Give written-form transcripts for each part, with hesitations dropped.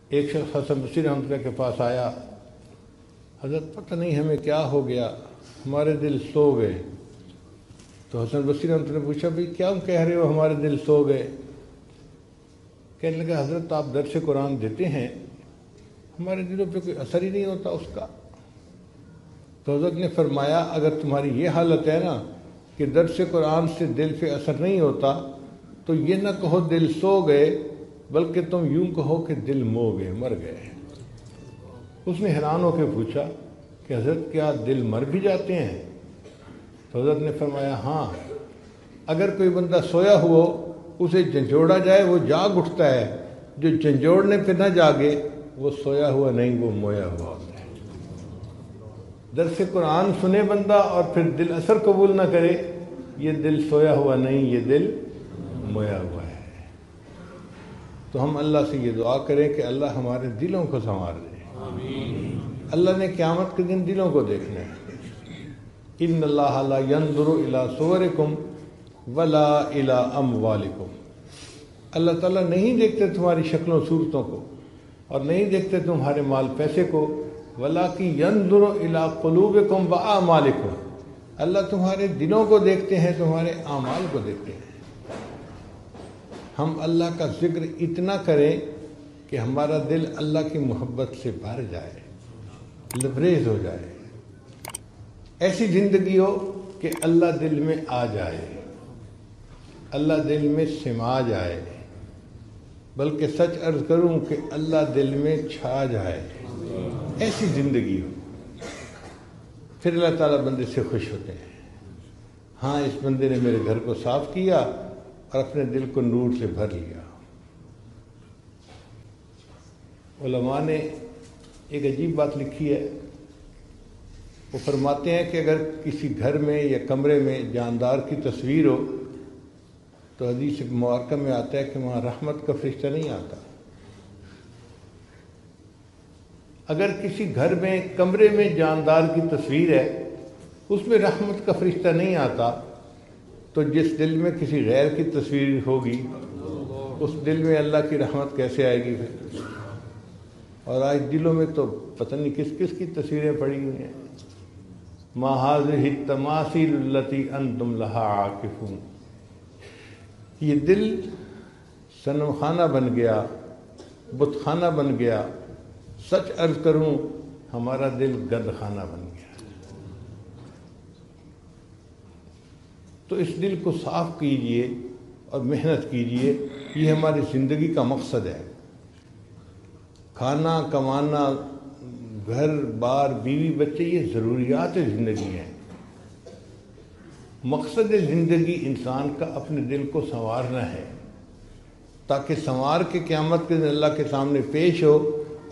ایک شخص حسن بصری رحمۃ اللہ کے پاس آیا، حضرت پتہ نہیں ہمیں کیا ہو گیا، ہمارے دل سو گئے۔ تو حسن بصری رحمۃ اللہ نے پوچھا بھائی کیا کہہ رہے ہو ہمارے دل سو گئے؟ کہنے لگا حضرت آپ درس قرآن دیتے ہیں، ہمارے دلوں پہ کوئی اثر ہی نہیں ہوتا اس کا۔ تو حضرت نے فرمایا اگر تمہاری یہ حالت ہے نا کہ درس قرآن سے دل پہ اثر نہیں ہوتا تو یہ نہ کہو دل سو گئے، بلکہ تم یوں کہو کہ دل مو گئے، مر گئے۔ اس نے حیران ہو کے پوچھا کہ حضرت کیا دل مر بھی جاتے ہیں؟ تو حضرت نے فرمایا ہاں، اگر کوئی بندہ سویا ہوا اسے جھنجھوڑا جائے وہ جاگ اٹھتا ہے، جو جھنجھوڑنے پہ نہ جاگے وہ سویا ہوا نہیں، وہ مویا ہوا ہوتا ہے۔ درس قرآن سنے بندہ اور پھر دل اثر قبول نہ کرے، یہ دل سویا ہوا نہیں، یہ دل مویا ہوا ہے۔ تو ہم اللہ سے یہ دعا کریں کہ اللہ ہمارے دلوں کو سنوار دے۔ اللہ نے قیامت کے دن دلوں کو دیکھنا ہے۔ ان اللہ لا ينظر الى صورکم ولا الى اموالکم، اللہ تعالیٰ نہیں دیکھتے تمہاری شکلوں صورتوں کو اور نہیں دیکھتے تمہارے مال پیسے کو، ولکن ينظر الى قلوبکم واعمالکم، اللہ تمہارے دلوں کو دیکھتے ہیں، تمہارے اعمال کو دیکھتے ہیں۔ ہم اللہ کا ذکر اتنا کریں کہ ہمارا دل اللہ کی محبت سے بھر جائے، لبریز ہو جائے، ایسی زندگی ہو کہ اللہ دل میں آ جائے، اللہ دل میں سما جائے، بلکہ سچ عرض کروں کہ اللہ دل میں چھا جائے، ایسی زندگی ہو، پھر اللہ تعالیٰ بندے سے خوش ہوتے ہیں۔ ہاں اس بندے نے میرے گھر کو صاف کیا اور اپنے دل کو نور سے بھر لیا۔ علماء نے ایک عجیب بات لکھی ہے، وہ فرماتے ہیں کہ اگر کسی گھر میں یا کمرے میں جاندار کی تصویر ہو تو حدیث مبارکہ میں آتا ہے کہ وہاں رحمت کا فرشتہ نہیں آتا۔ اگر کسی گھر میں کمرے میں جاندار کی تصویر ہے اس میں رحمت کا فرشتہ نہیں آتا تو جس دل میں کسی غیر کی تصویر ہوگی اس دل میں اللہ کی رحمت کیسے آئے گی پھر؟ اور آج دلوں میں تو پتہ نہیں کس کس کی تصویریں پڑی ہوئی ہیں۔ ما هذه التماثيل التي انتم لها عاكفون، یہ دل صنم خانہ بن گیا، بت خانہ بن گیا۔ سچ عرض کروں ہمارا دل گند خانہ بن گیا۔ تو اس دل کو صاف کیجئے اور محنت کیجئے، یہ ہماری زندگی کا مقصد ہے۔ کھانا کمانا، گھر بار بیوی بچے یہ ضروریات زندگی ہیں۔ مقصد زندگی انسان کا اپنے دل کو سنوارنا ہے تاکہ سنوار کے قیامت کے دن اللہ کے سامنے پیش ہو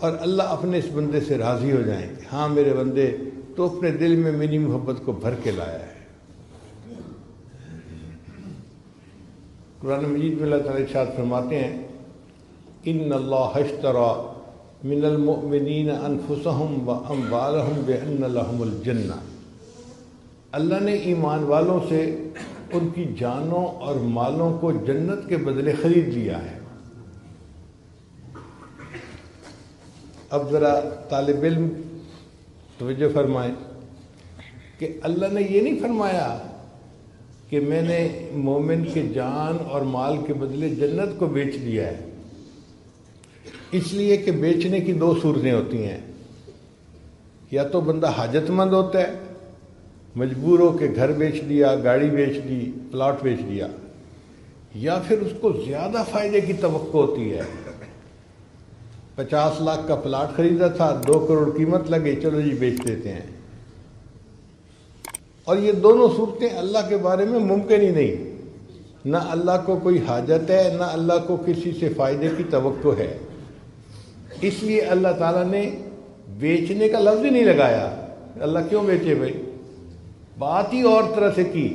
اور اللہ اپنے اس بندے سے راضی ہو جائیں کہ ہاں میرے بندے تو اپنے دل میں میری محبت کو بھر کے لایا ہے۔ قرآن مجید میں اللہ تعالیٰ ارشاد فرماتے ہیں ان اللہ اشتری من المؤمنین انفسهم واموالهم بان لهم الجنہ، اللہ نے ایمان والوں سے ان کی جانوں اور مالوں کو جنت کے بدلے خرید لیا ہے۔ اب ذرا طالب علم توجہ فرمائیں کہ اللہ نے یہ نہیں فرمایا کہ میں نے مومن کے جان اور مال کے بدلے جنت کو بیچ دیا ہے، اس لیے کہ بیچنے کی دو صورتیں ہوتی ہیں، یا تو بندہ حاجت مند ہوتا ہے، مجبور ہو کے گھر بیچ دیا، گاڑی بیچ دی، پلاٹ بیچ دیا، یا پھر اس کو زیادہ فائدے کی توقع ہوتی ہے۔ 50 لاکھ کا پلاٹ خریدا تھا، 2 کروڑ قیمت لگے، چلو جی بیچ دیتے ہیں۔ اور یہ دونوں صورتیں اللہ کے بارے میں ممکن ہی نہیں، نہ اللہ کو کوئی حاجت ہے نہ اللہ کو کسی سے فائدے کی توقع ہے، اس لیے اللہ تعالیٰ نے بیچنے کا لفظ ہی نہیں لگایا۔ اللہ کیوں بیچے بھائی؟ بات ہی اور طرح سے کی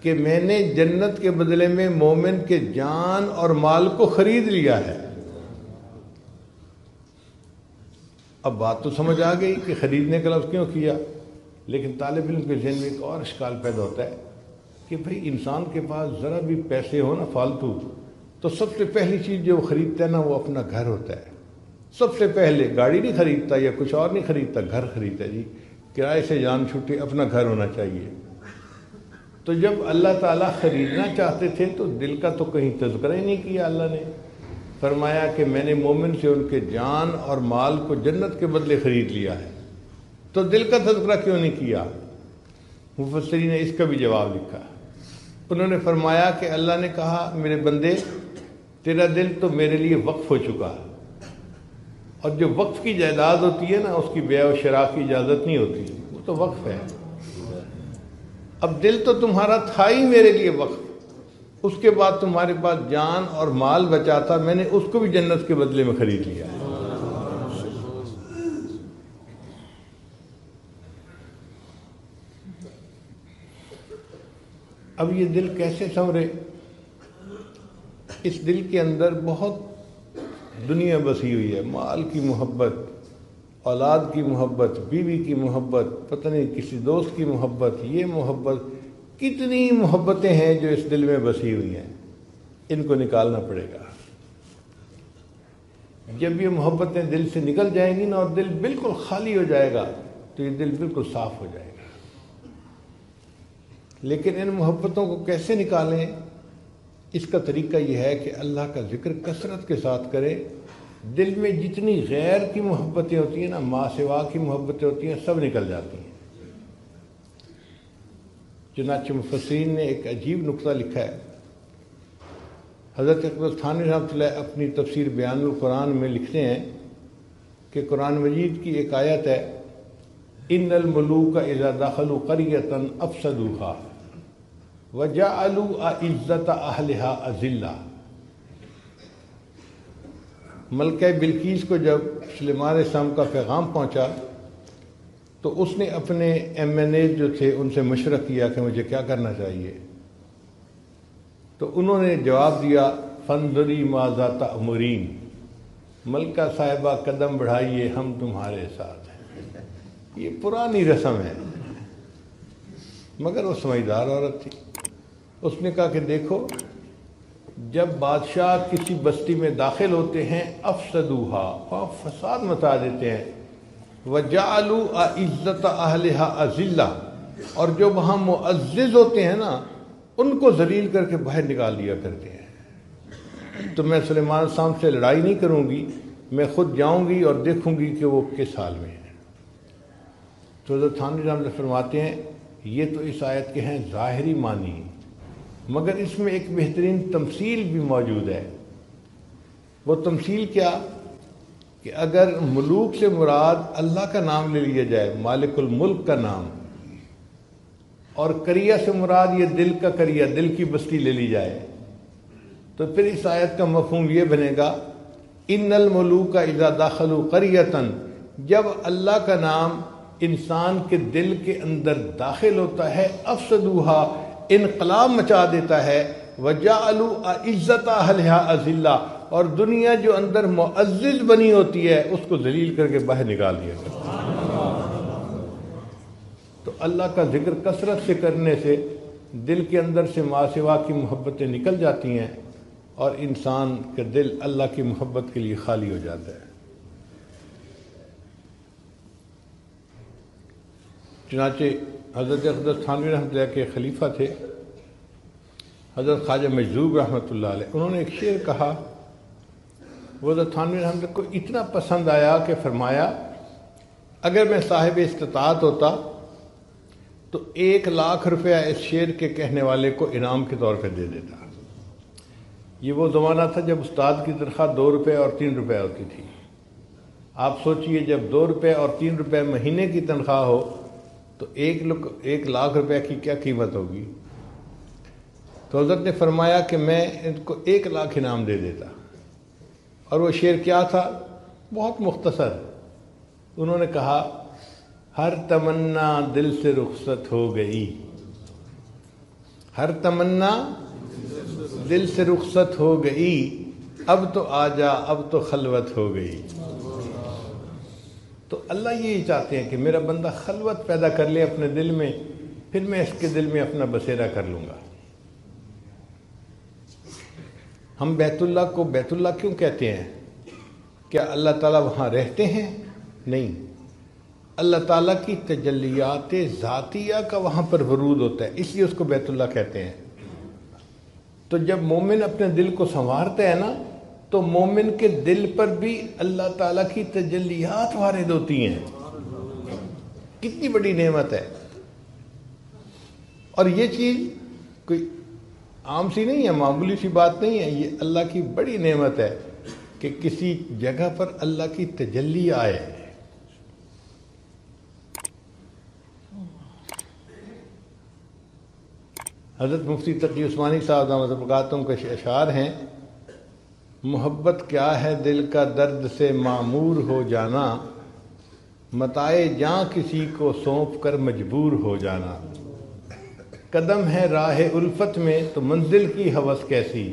کہ میں نے جنت کے بدلے میں مومن کے جان اور مال کو خرید لیا ہے۔ اب بات تو سمجھ آ گئی کہ خریدنے کا لفظ کیوں کیا، لیکن طالب علم کے ذہن میں ایک اور اشکال پیدا ہوتا ہے کہ بھئی انسان کے پاس ذرا بھی پیسے ہو نا فالتو، تو سب سے پہلی چیز جو وہ خریدتا ہے نا وہ اپنا گھر ہوتا ہے۔ سب سے پہلے گاڑی نہیں خریدتا یا کچھ اور نہیں خریدتا، گھر خریدتا. جی کرائے سے جان چھوٹے، اپنا گھر ہونا چاہیے. تو جب اللہ تعالیٰ خریدنا چاہتے تھے تو دل کا تو کہیں تذکرہ ہی نہیں کیا. اللہ نے فرمایا کہ میں نے مومن سے ان کے جان اور مال کو جنت کے بدلے خرید لیا ہے، تو دل کا تذکرہ کیوں نہیں کیا؟ مفسرین نے اس کا بھی جواب لکھا. انہوں نے فرمایا کہ اللہ نے کہا میرے بندے تیرا دل تو میرے لیے وقف ہو چکا، اور جو وقف کی جائیداد ہوتی ہے نا اس کی بیع و شراء کی اجازت نہیں ہوتی، وہ تو وقف ہے. اب دل تو تمہارا تھا ہی میرے لیے وقف، اس کے بعد تمہارے پاس جان اور مال بچا تھا، میں نے اس کو بھی جنت کے بدلے میں خرید لیا ہے. اب یہ دل کیسے سنورے؟ اس دل کے اندر بہت دنیا بسی ہوئی ہے، مال کی محبت، اولاد کی محبت، بیوی کی محبت، پتہ نہیں کسی دوست کی محبت، یہ محبت، کتنی محبتیں ہیں جو اس دل میں بسی ہوئی ہیں. ان کو نکالنا پڑے گا. جب یہ محبتیں دل سے نکل جائیں گی نا اور دل بالکل خالی ہو جائے گا تو یہ دل بالکل صاف ہو جائے گا. لیکن ان محبتوں کو کیسے نکالیں؟ اس کا طریقہ یہ ہے کہ اللہ کا ذکر کثرت کے ساتھ کرے. دل میں جتنی غیر کی محبتیں ہوتی ہیں نا، ما سوا کی محبتیں ہوتی ہیں، سب نکل جاتی ہیں. چنانچہ مفسرین نے ایک عجیب نقطہ لکھا ہے. حضرت اکبر تھانوی رحمۃ اللہ اپنی تفسیر بیان القرآن میں لکھتے ہیں کہ قرآن مجید کی ایک آیت ہے، ان الملوک اذا دخلوا قریۃ افسدوها وجعلوا اعزۃ اہلها اذلہ. ملکہ بلقیس کو جب سلیمان علیہ السلام کا پیغام پہنچا تو اس نے اپنے ایم این اے جو تھے ان سے مشورہ کیا کہ مجھے کیا کرنا چاہیے. تو انہوں نے جواب دیا فانظری ماذا تأمرین، ملکہ صاحبہ قدم بڑھائیے، ہم تمہارے ساتھ ہیں. یہ پرانی رسم ہے، مگر وہ سمجھدار عورت تھی. اس نے کہا کہ دیکھو، جب بادشاہ کسی بستی میں داخل ہوتے ہیں افسدوها، وہاں فساد مچا دیتے ہیں، وجعلوا اعزۃ اہلها اذلہ، اور جو وہاں معزز ہوتے ہیں نا ان کو ذلیل کر کے باہر نکال دیا کرتے ہیں. تو میں سلیمان السلام سے لڑائی نہیں کروں گی، میں خود جاؤں گی اور دیکھوں گی کہ وہ کس حال میں ہے. تو حضرت تھانوی رحمۃ اللہ فرماتے ہیں یہ تو اس آیت کے ہیں ظاہری معنی، مگر اس میں ایک بہترین تمثیل بھی موجود ہے. وہ تمثیل کیا کہ اگر ملوک سے مراد اللہ کا نام لے لیا جائے، مالک الملک کا نام، اور قریہ سے مراد یہ دل کا قریہ، دل کی بستی لے لی جائے، تو پھر اس آیت کا مفہوم یہ بنے گا ان الملوک اذا دخلوا قریۃ، جب اللہ کا نام انسان کے دل کے اندر داخل ہوتا ہے، افسدوها، انقلاب مچا دیتا ہے، وجعلوا اعزۃ اہلها اذلہ، اور دنیا جو اندر معزز بنی ہوتی ہے اس کو ذلیل کر کے باہر نکال دیا کرتا ہے. تو اللہ کا ذکر کثرت سے کرنے سے دل کے اندر سے ما سوا کی محبتیں نکل جاتی ہیں اور انسان کا دل اللہ کی محبت کے لیے خالی ہو جاتا ہے. چنانچہ حضرت اقدس تھانوی رحمۃ اللہ کے خلیفہ تھے حضرت خواجہ مجذوب رحمۃ اللہ علیہ. انہوں نے ایک شعر کہا، وہ حضرت تھانوی رحمۃ اللہ کو اتنا پسند آیا کہ فرمایا اگر میں صاحب استطاعت ہوتا تو 1,00,000 روپیہ اس شعر کے کہنے والے کو انعام کے طور پہ دے دیتا. یہ وہ زمانہ تھا جب استاد کی تنخواہ 2 روپے اور 3 روپے ہوتی تھی. آپ سوچئے جب 2 روپے اور 3 روپے مہینے کی تنخواہ ہو تو 1,00,000 روپے کی کیا قیمت ہوگی. تو حضرت نے فرمایا کہ میں ان کو 1,00,000 انعام دے دیتا. اور وہ شعر کیا تھا؟ بہت مختصر. انہوں نے کہا ہر تمنا دل سے رخصت ہو گئی، ہر تمنا دل سے رخصت ہو گئی، اب تو آجا اب تو خلوت ہو گئی. تو اللہ یہی چاہتے ہیں کہ میرا بندہ خلوت پیدا کر لے اپنے دل میں، پھر میں اس کے دل میں اپنا بسیرا کر لوں گا. ہم بیت اللہ کو بیت اللہ کیوں کہتے ہیں؟ کیا اللہ تعالیٰ وہاں رہتے ہیں؟ نہیں، اللہ تعالیٰ کی تجلیات ذاتیہ کا وہاں پر ورود ہوتا ہے، اس لیے اس کو بیت اللہ کہتے ہیں۔ تو جب مومن اپنے دل کو سنوارتا ہے نا، تو مومن کے دل پر بھی اللہ تعالیٰ کی تجلیات وارد ہوتی ہیں۔ کتنی بڑی نعمت ہے! اور یہ چیز کوئی عام سی نہیں ہے، معمولی سی بات نہیں ہے، یہ اللہ کی بڑی نعمت ہے کہ کسی جگہ پر اللہ کی تجلی آئے۔ حضرت مفتی تقی عثمانی صاحب دامت برکاتہم کے اشعار ہیں، محبت کیا ہے دل کا درد سے معمور ہو جانا، متاع جاں کسی کو سونپ کر مجبور ہو جانا، قدم ہے راہ الفت میں تو منزل کی ہوس کیسی،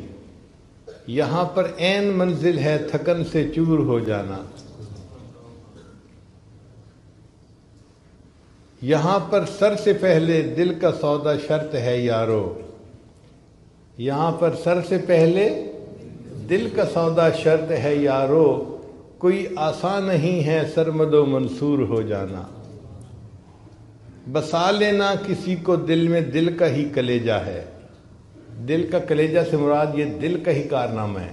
یہاں پر عین منزل ہے تھکن سے چور ہو جانا، یہاں پر سر سے پہلے دل کا سودا شرط ہے یارو، یہاں پر سر سے پہلے دل کا سودا شرط ہے یارو، کوئی آسان نہیں ہے سرمد و منصور ہو جانا، بسا لینا کسی کو دل میں دل کا ہی کلیجہ ہے، دل کا کلیجہ سے مراد یہ دل کا ہی کارنامہ ہے۔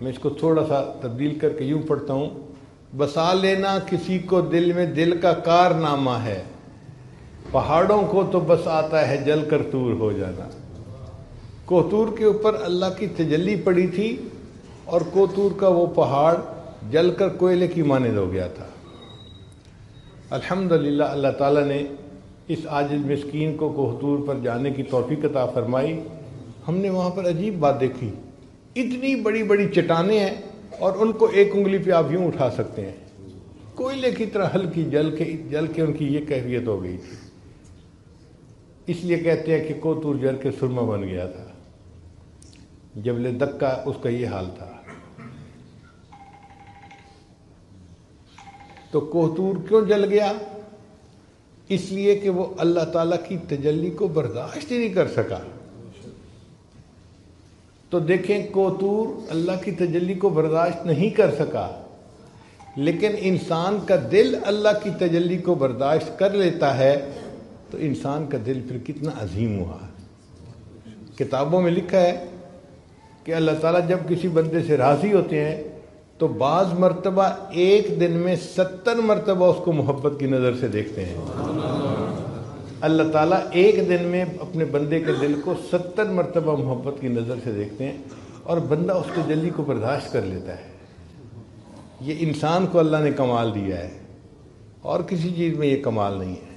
میں اس کو تھوڑا سا تبدیل کر کے یوں پڑھتا ہوں، بسا لینا کسی کو دل میں دل کا کارنامہ ہے، پہاڑوں کو تو بس آتا ہے جل کر طور ہو جانا۔ کوہتور کے اوپر اللہ کی تجلی پڑی تھی اور کوہتور کا وہ پہاڑ جل کر کوئلے کی مانند ہو گیا تھا۔ الحمدللہ اللہ تعالیٰ نے اس عاجز مسکین کو کوہتور پر جانے کی توفیق عطا فرمائی۔ ہم نے وہاں پر عجیب بات دیکھی، اتنی بڑی بڑی چٹانیں ہیں اور ان کو ایک انگلی پہ آپ یوں اٹھا سکتے ہیں، کوئلے کی طرح ہلکی جل کے ان کی یہ کیفیت ہو گئی تھی۔ اس لیے کہتے ہیں کہ کوہتور جل کے سرما بن گیا تھا۔ جبل دکا اس کا یہ حال تھا۔ تو کوہتور کیوں جل گیا؟ اس لیے کہ وہ اللہ تعالیٰ کی تجلی کو برداشت ہی نہیں کر سکا۔ تو دیکھیں، کوہتور اللہ کی تجلی کو برداشت نہیں کر سکا، لیکن انسان کا دل اللہ کی تجلی کو برداشت کر لیتا ہے تو انسان کا دل پھر کتنا عظیم ہوا۔ کتابوں میں لکھا ہے کہ اللہ تعالیٰ جب کسی بندے سے راضی ہوتے ہیں تو بعض مرتبہ ایک دن میں 70 مرتبہ اس کو محبت کی نظر سے دیکھتے ہیں۔ اللہ تعالیٰ ایک دن میں اپنے بندے کے دل کو 70 مرتبہ محبت کی نظر سے دیکھتے ہیں اور بندہ اس تجلی کو برداشت کر لیتا ہے۔ یہ انسان کو اللہ نے کمال دیا ہے، اور کسی چیز میں یہ کمال نہیں ہے۔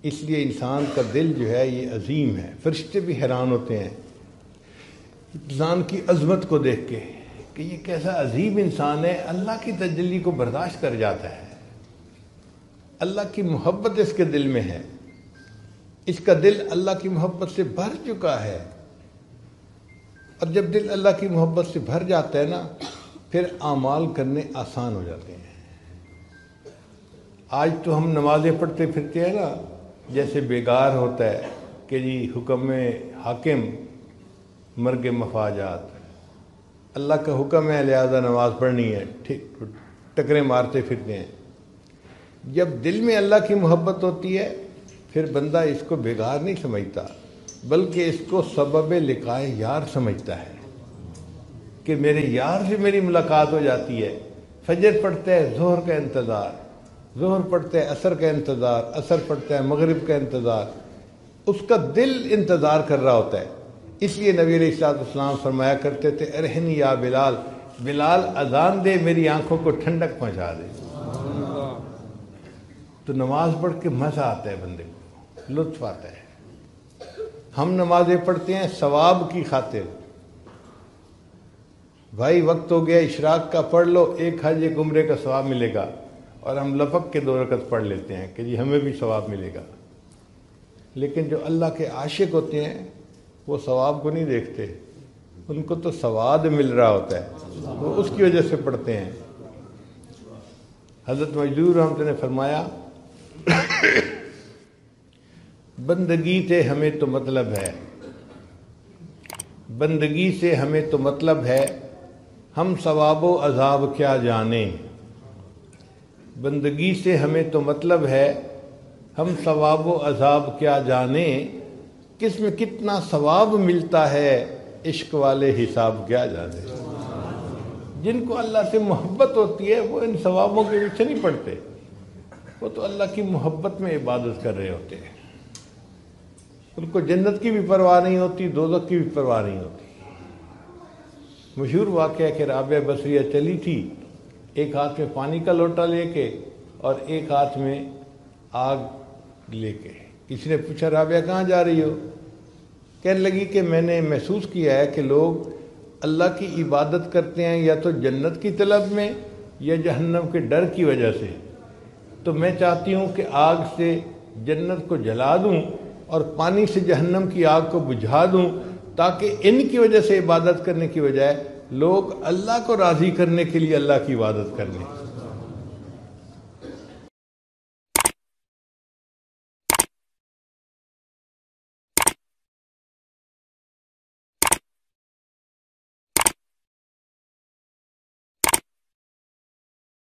اس لیے انسان کا دل جو ہے یہ عظیم ہے۔ فرشتے بھی حیران ہوتے ہیں انسان کی عظمت کو دیکھ کے کہ یہ کیسا عظیم انسان ہے، اللہ کی تجلی کو برداشت کر جاتا ہے، اللہ کی محبت اس کے دل میں ہے، اس کا دل اللہ کی محبت سے بھر چکا ہے۔ اور جب دل اللہ کی محبت سے بھر جاتا ہے نا، پھر اعمال کرنے آسان ہو جاتے ہیں۔ آج تو ہم نمازیں پڑھتے پھرتے ہیں نا، جیسے بیگار ہوتا ہے کہ جی حکم حاکم مرگ مفاجات، اللہ کا حکم ہے لہذا نماز پڑھنی ہے، ٹکرے مارتے پھرتے ہیں۔ جب دل میں اللہ کی محبت ہوتی ہے پھر بندہ اس کو بیگار نہیں سمجھتا، بلکہ اس کو سبب لقائے یار سمجھتا ہے کہ میرے یار سے میری ملاقات ہو جاتی ہے۔ فجر پڑھتا ہے ظہر کا انتظار، ظہر پڑھتا ہے عصر کا انتظار، عصر پڑھتا ہے مغرب کا انتظار، اس کا دل انتظار کر رہا ہوتا ہے۔ اس لیے نبی علیہ الصلوۃ والسلام فرمایا کرتے تھے، ارہنی یا بلال، بلال اذان دے میری آنکھوں کو ٹھنڈک پہنچا دے۔ تو نماز پڑھ کے مزہ آتا ہے، بندے کو لطف آتا ہے۔ ہم نمازیں پڑھتے ہیں ثواب کی خاطر، بھائی وقت ہو گیا اشراق کا، پڑھ لو، ایک حج ایک عمرے کا ثواب ملے گا، اور ہم لپک کے 2 رکعت پڑھ لیتے ہیں کہ جی ہمیں بھی ثواب ملے گا۔ لیکن جو اللہ کے عاشق ہوتے ہیں وہ ثواب کو نہیں دیکھتے، ان کو تو سواد مل رہا ہوتا ہے، وہ اس کی وجہ سے پڑھتے ہیں۔ حضرت مجدور رحمۃ اللہ نے فرمایا، بندگی سے ہمیں تو مطلب ہے، بندگی سے ہمیں تو مطلب ہے، ہم ثواب و عذاب کیا جانیں. بندگی سے ہمیں تو مطلب ہے، ہم ثواب و عذاب کیا جانیں. کس میں کتنا ثواب ملتا ہے، عشق والے حساب کیا جانے. جن کو اللہ سے محبت ہوتی ہے وہ ان ثوابوں کے پیچھے نہیں پڑتے، وہ تو اللہ کی محبت میں عبادت کر رہے ہوتے ہیں. ان کو جنت کی بھی پرواہ نہیں ہوتی، دوزخ کی بھی پرواہ نہیں ہوتی. مشہور واقعہ کہ رابعہ بصریہ چلی تھی ایک ہاتھ میں پانی کا لوٹا لے کے اور ایک ہاتھ میں آگ لے کے. کسی نے پوچھا رابعہ کہاں جا رہی ہو؟ کہنے لگی کہ میں نے محسوس کیا ہے کہ لوگ اللہ کی عبادت کرتے ہیں یا تو جنت کی طلب میں یا جہنم کے ڈر کی وجہ سے، تو میں چاہتی ہوں کہ آگ سے جنت کو جلا دوں اور پانی سے جہنم کی آگ کو بجھا دوں، تاکہ ان کی وجہ سے عبادت کرنے کی بجائے لوگ اللہ کو راضی کرنے کے لیے اللہ کی عبادت کر لیں.